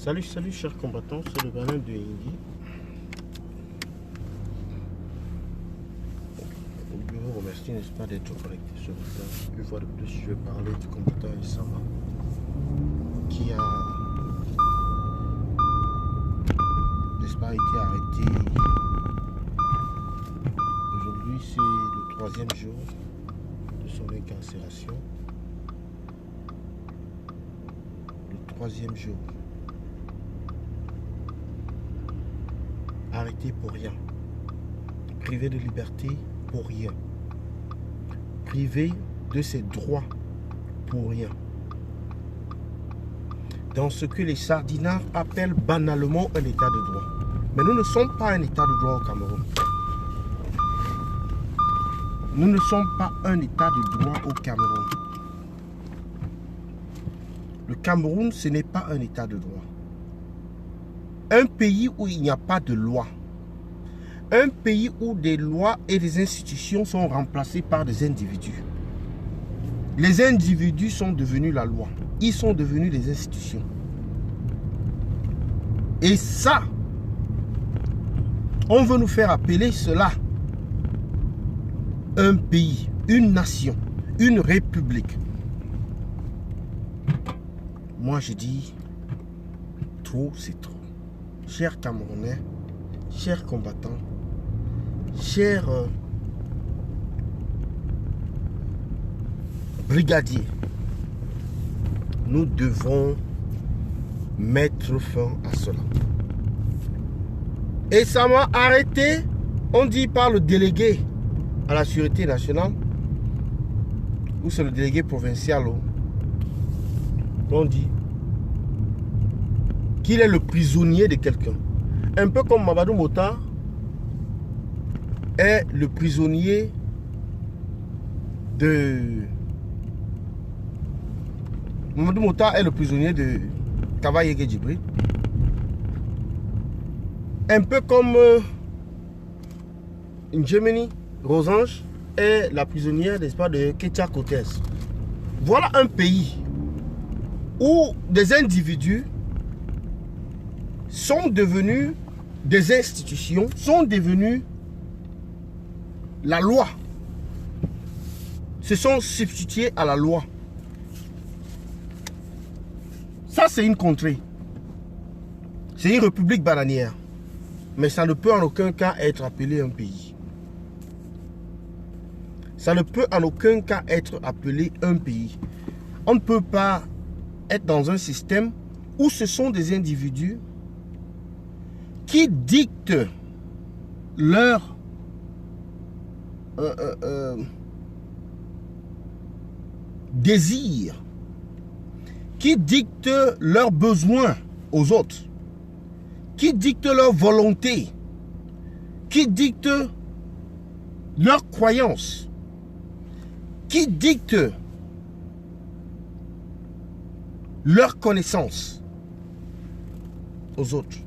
Salut, salut chers combattants, c'est le Banin de Hindi. Je vous remercie, n'est-ce pas, d'être connecté sur le terrain. Une fois de plus, je vais parler du combattant Isama qui a, n'est-ce pas, été arrêté. Aujourd'hui, c'est le 3e jour de son incarcération. Le 3e jour. Arrêté pour rien. Privé de liberté pour rien. Privé de ses droits pour rien. Dans ce que les sardinards appellent banalement un état de droit. Mais nous ne sommes pas un état de droit au Cameroun. Nous ne sommes pas un état de droit au Cameroun. Le Cameroun, ce n'est pas un état de droit. Un pays où il n'y a pas de loi. Un pays où des lois et des institutions sont remplacées par des individus. Les individus sont devenus la loi. Ils sont devenus des institutions. Et ça, on veut nous faire appeler cela un pays, une nation, une république. Moi, je dis, trop, c'est trop. Chers Camerounais, chers combattants, chers brigadiers, nous devons mettre fin à cela. Et ça m'a arrêté, on dit par le délégué à la sûreté nationale, ou c'est le délégué provincial, on dit qu'il est le prisonnier de quelqu'un. Un peu comme Mamadou Mota est le prisonnier de... Mamadou Mota est le prisonnier de Kaba Yégué Djibril. Un peu comme N'Djameni Rosange est la prisonnière, n'est-ce pas, de Ketia Cortez. Voilà un pays où des individus sont devenus des institutions, sont devenus la loi, se sont substitués à la loi. Ça, c'est une contrée. C'est une république bananière. Mais ça ne peut en aucun cas être appelé un pays. Ça ne peut en aucun cas être appelé un pays. On ne peut pas être dans un système où ce sont des individus qui dictent leur désir, qui dictent leurs besoins aux autres, qui dictent leur volonté, qui dictent leurs croyances, qui dictent leurs connaissances aux autres.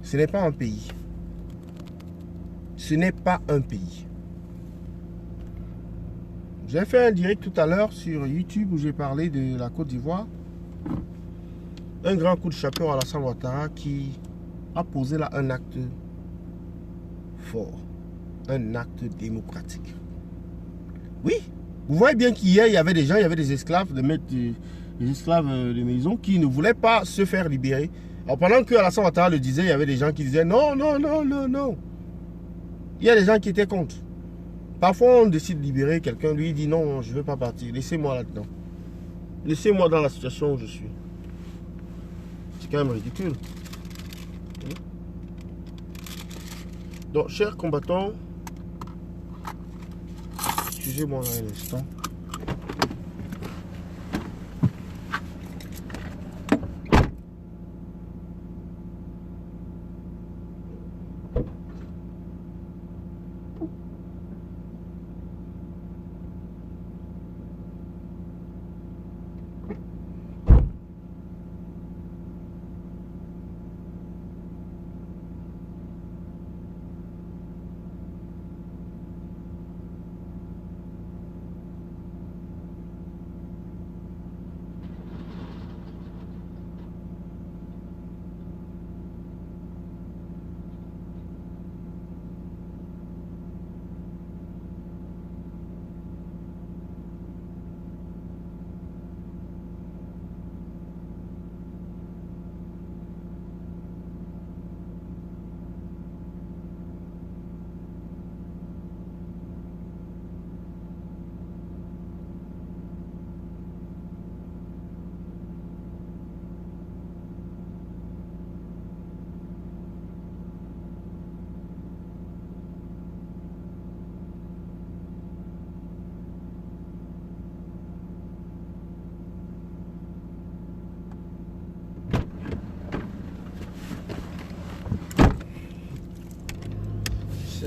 Ce n'est pas un pays. Ce n'est pas un pays. J'ai fait un direct tout à l'heure sur YouTube où j'ai parlé de la Côte d'Ivoire. Un grand coup de chapeau à Alassane Ouattara qui a posé là un acte fort. Un acte démocratique. Oui, vous voyez bien qu'hier, il y avait des gens, il y avait des esclaves, des esclaves de maison qui ne voulaient pas se faire libérer. Alors pendant que Alassane Ouattara le disait, il y avait des gens qui disaient non, non, non, non, non. Il y a des gens qui étaient contre. Parfois, on décide de libérer quelqu'un, lui il dit non, je ne veux pas partir, laissez-moi là-dedans. Laissez-moi dans la situation où je suis. C'est quand même ridicule. Donc, chers combattants, excusez-moi là un instant.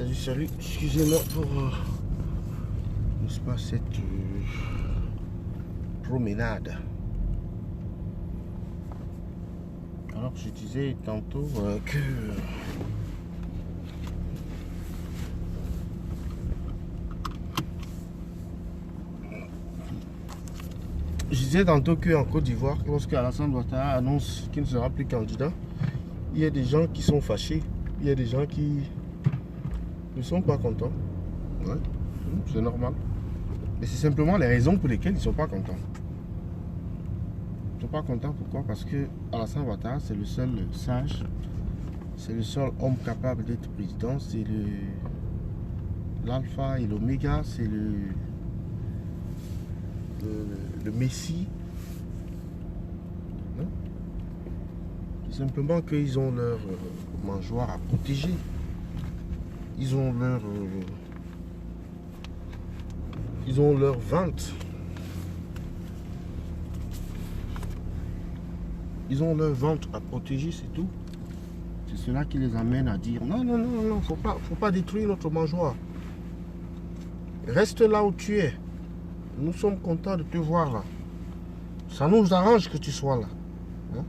Salut, excusez-moi pour n'est-ce pas, cette promenade. Alors je disais tantôt que qu'en Côte d'Ivoire, lorsque Alassane Ouattara annonce qu'il ne sera plus candidat, il y a des gens qui sont fâchés, il y a des gens qui ne sont pas contents. Ouais, c'est normal. Mais c'est simplement les raisons pour lesquelles ils ne sont pas contents. Ils ne sont pas contents pourquoi? Parce que Alassane Ouattara, c'est le seul sage, c'est le seul homme capable d'être président, c'est l'alpha et l'oméga, c'est le messie. C'est simplement qu'ils ont leur mangeoire à protéger. Ils ont leur vente. Ils ont leur vente à protéger, c'est tout. C'est cela qui les amène à dire non, faut pas détruire notre mangeoire. Reste là où tu es. Nous sommes contents de te voir là. Ça nous arrange que tu sois là. Hein?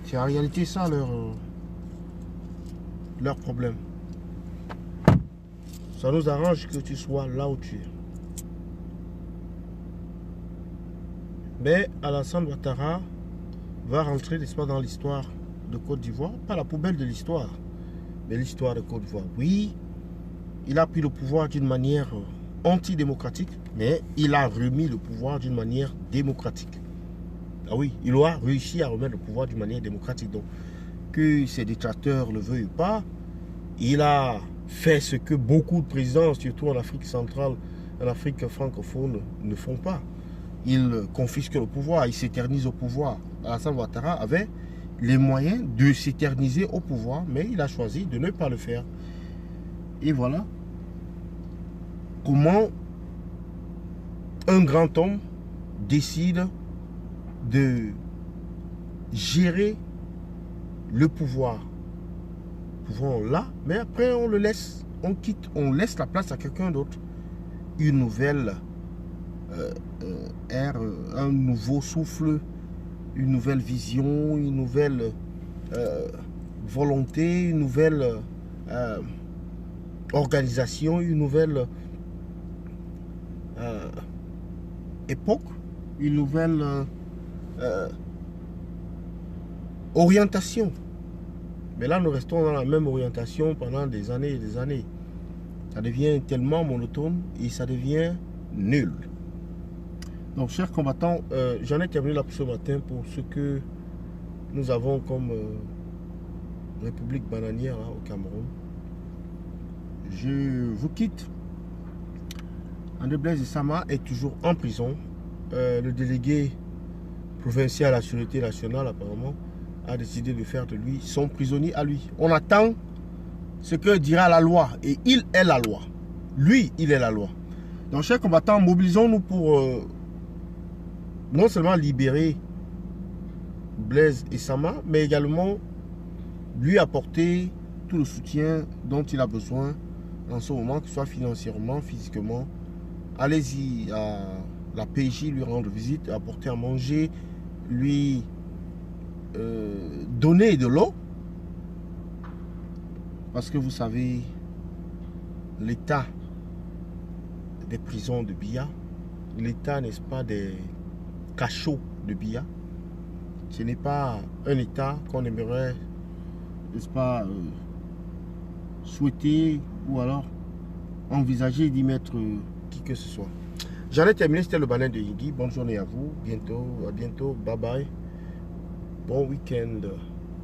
C'est en réalité ça leur problème. Ça nous arrange que tu sois là où tu es. Mais Alassane Ouattara va rentrer, n'est-ce pas, dans l'histoire de Côte d'Ivoire. Pas la poubelle de l'histoire, mais l'histoire de Côte d'Ivoire. Oui, il a pris le pouvoir d'une manière antidémocratique, mais il a remis le pouvoir d'une manière démocratique. Ah oui, il a réussi à remettre le pouvoir d'une manière démocratique. Donc, que ces dictateurs le veuillent ou pas, il a fait ce que beaucoup de présidents, surtout en Afrique centrale, en Afrique francophone, ne font pas. Ils confisquent le pouvoir, ils s'éternisent au pouvoir. Alassane Ouattara avait les moyens de s'éterniser au pouvoir, mais il a choisi de ne pas le faire. Et voilà comment un grand homme décide de gérer le pouvoir. Le pouvoir on l'a, mais après on le laisse, on quitte, on laisse la place à quelqu'un d'autre. Une nouvelle ère, un nouveau souffle, une nouvelle vision, une nouvelle volonté, une nouvelle organisation, une nouvelle époque, une nouvelle orientation. Mais là, nous restons dans la même orientation pendant des années et des années. Ça devient tellement monotone et ça devient nul. Donc, chers combattants, j'en ai terminé là pour ce matin pour ce que nous avons comme République bananière là, au Cameroun. Je vous quitte. André Blaise Essama est toujours en prison. Le délégué provincial à la Sûreté nationale, apparemment, a décidé de faire de lui son prisonnier à lui. On attend ce que dira la loi. Et il est la loi. Lui, il est la loi. Donc, chers combattants, mobilisons-nous pour non seulement libérer Blaise Essama, mais également lui apporter tout le soutien dont il a besoin en ce moment, que ce soit financièrement, physiquement. Allez-y à la PJ, lui rendre visite, apporter à manger, lui donner de l'eau. Parce que vous savez, l'état des prisons de Biya, l'état, n'est-ce pas, des cachots de Biya, ce n'est pas un état qu'on aimerait, n'est-ce pas, souhaiter ou alors envisager d'y mettre qui que ce soit. J'en ai terminé, c'était le Banane de Yingui. Bonne journée à vous, à bientôt, bye bye, bon week-end.